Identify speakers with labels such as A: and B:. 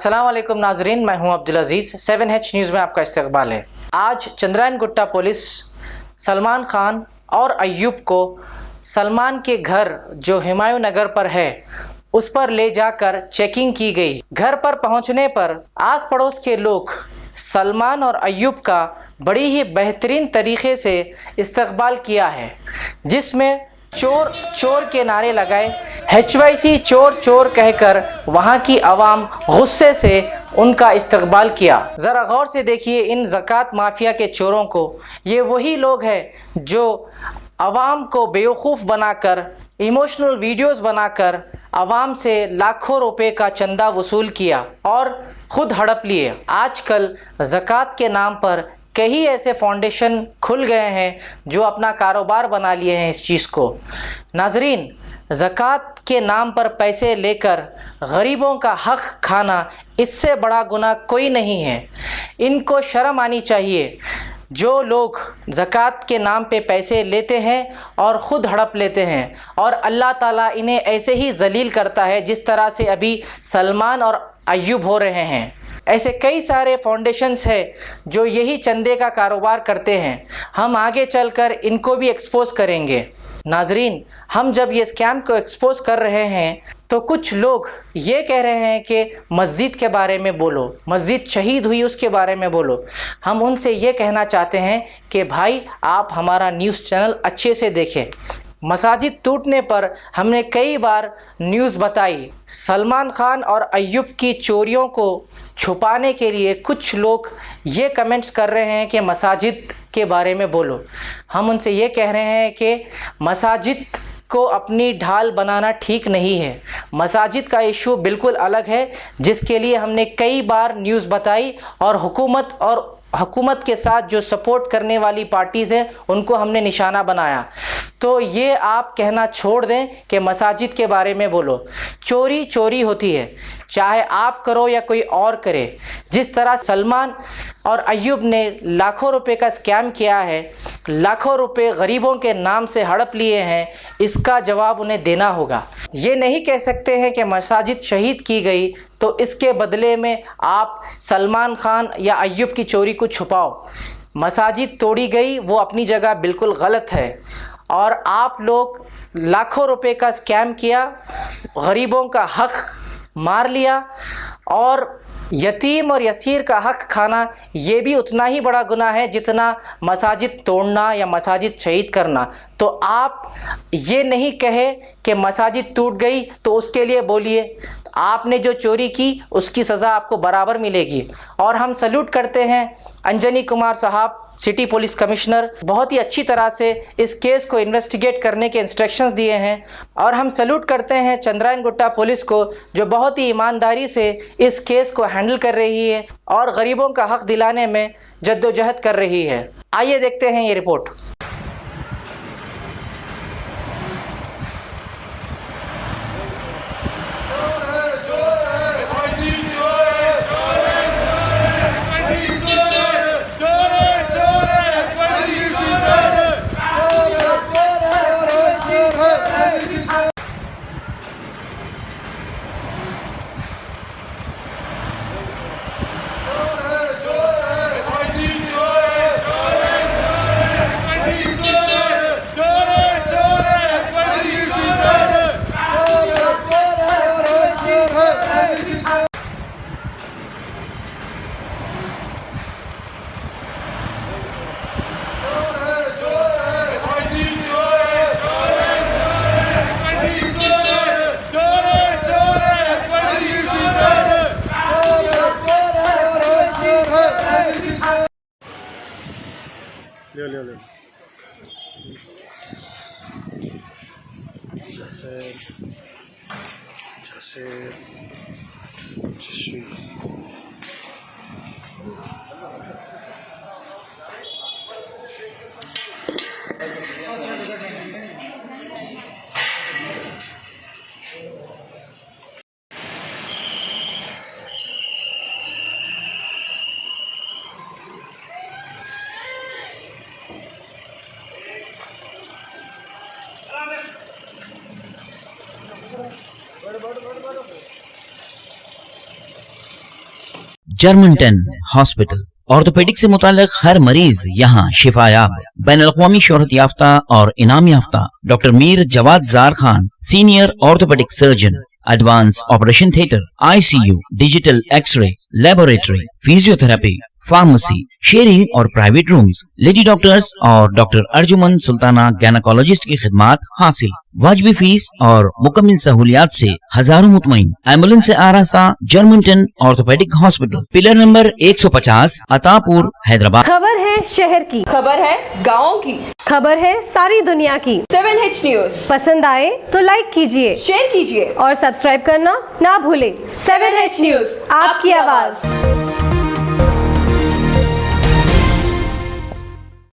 A: अस्सलाम वालेकुम नाजरीन, मैं हूं अब्दुल अजीज़। 7H न्यूज़ में आपका इस्तकबाल है। आज चंद्रायन गुट्टा पुलिस सलमान खान और अय्यूब को सलमान के घर जो हुमायूं नगर पर है उस पर ले जाकर चेकिंग की गई। घर पर पहुंचने पर आस पड़ोस के लोग सलमान और अय्यूब का बड़ी ही बेहतरीन तरीक़े से इस्तकबाल किया है, जिसमें चोर चोर के नारे लगाए, HYC चोर चोर कहकर वहाँ की आवाम गुस्से से उनका इस्तकबाल किया। ज़रा गौर से देखिए इन ज़कात माफिया के चोरों को। ये वही लोग हैं जो आवाम को बेवकूफ़ बनाकर इमोशनल वीडियोस बनाकर आवाम से लाखों रुपए का चंदा वसूल किया और ख़ुद हड़प लिए। आजकल ज़कात के नाम पर कई ऐसे फाउंडेशन खुल गए हैं जो अपना कारोबार बना लिए हैं इस चीज़ को। नाजरीन, ज़कात के नाम पर पैसे लेकर गरीबों का हक़ खाना, इससे बड़ा गुनाह कोई नहीं है। इनको शर्म आनी चाहिए। जो लोग ज़कात के नाम पे पैसे लेते हैं और ख़ुद हड़प लेते हैं, और अल्लाह ताला इन्हें ऐसे ही ज़लील करता है जिस तरह से अभी सलमान और अय्यूब हो रहे हैं। ऐसे कई सारे फाउंडेशंस हैं जो यही चंदे का कारोबार करते हैं। हम आगे चलकर इनको भी एक्सपोज़ करेंगे। नाजरीन, हम जब ये स्कैम को एक्सपोज़ कर रहे हैं तो कुछ लोग ये कह रहे हैं कि मस्जिद के बारे में बोलो, मस्जिद शहीद हुई उसके बारे में बोलो। हम उनसे ये कहना चाहते हैं कि भाई, आप हमारा न्यूज़ चैनल अच्छे से देखें। मसाजिद टूटने पर हमने कई बार न्यूज़ बताई। सलमान खान और अय्यूब की चोरियों को छुपाने के लिए कुछ लोग ये कमेंट्स कर रहे हैं कि मसाजिद के बारे में बोलो। हम उनसे ये कह रहे हैं कि मसाजिद को अपनी ढाल बनाना ठीक नहीं है। मसाजिद का इशू बिल्कुल अलग है, जिसके लिए हमने कई बार न्यूज़ बताई, और हुकूमत के साथ जो सपोर्ट करने वाली पार्टीज़ हैं उनको हमने निशाना बनाया। तो ये आप कहना छोड़ दें कि मसाजिद के बारे में बोलो। चोरी चोरी होती है, चाहे आप करो या कोई और करे। जिस तरह सलमान और अय्यूब ने लाखों रुपए का स्कैम किया है, लाखों रुपए गरीबों के नाम से हड़प लिए हैं, इसका जवाब उन्हें देना होगा। ये नहीं कह सकते हैं कि मसाजिद शहीद की गई तो इसके बदले में आप सलमान खान या अय्यूब की चोरी को छुपाओ। मसाजिद तोड़ी गई, वो अपनी जगह बिल्कुल गलत है, और आप लोग लाखों रुपए का स्कैम किया, गरीबों का हक़ मार लिया, और यतीम और यसीर का हक़ खाना ये भी उतना ही बड़ा गुनाह है जितना मसाजिद तोड़ना या मसाजिद शहीद करना। तो आप ये नहीं कहे कि मसाजिद टूट गई तो उसके लिए बोलिए, आपने जो चोरी की उसकी सज़ा आपको बराबर मिलेगी। और हम सल्यूट करते हैं अंजनी कुमार साहब, सिटी पुलिस कमिश्नर, बहुत ही अच्छी तरह से इस केस को इन्वेस्टिगेट करने के इंस्ट्रक्शंस दिए हैं। और हम सल्यूट करते हैं चंद्रायन गुट्टा पुलिस को, जो बहुत ही ईमानदारी से इस केस को हैंडल कर रही है और गरीबों का हक़ दिलाने में जद्दोजहद कर रही है। आइए देखते हैं ये रिपोर्ट।
B: ले जैसे
C: जर्मनटन हॉस्पिटल। ऑर्थोपेडिक से मुताल्लिक हर मरीज यहाँ शिफायाब। बैनुल-अक़वामी शोहरत याफ्ता और इनाम याफ्ता doctor Mir Jawad Zar Khan, senior orthopaedic surgeon, advance operation theatre, ICU, digital X-ray, laboratory, physiotherapy, pharmacy, sharing और प्राइवेट रूम्स, लेडी डॉक्टर्स और डॉक्टर अर्जुमन सुल्ताना गैनाकोलॉजिस्ट की खिदमात हासिल। वाजबी फीस और मुकम्मल सहूलियात से हजारों मुतमईन। एम्बुलेंस से आरास्ता Germanten orthopedic hospital, pillar number 150, Attapur, Hyderabad.
D: खबर है शहर की,
E: खबर है गाँव की,
D: खबर है सारी दुनिया की।
E: 7H न्यूज
D: पसंद आए तो लाइक कीजिए,
E: शेयर कीजिए
D: और सब्सक्राइब करना ना भूलें।
E: 7H न्यूज,
D: आपकी आवाज।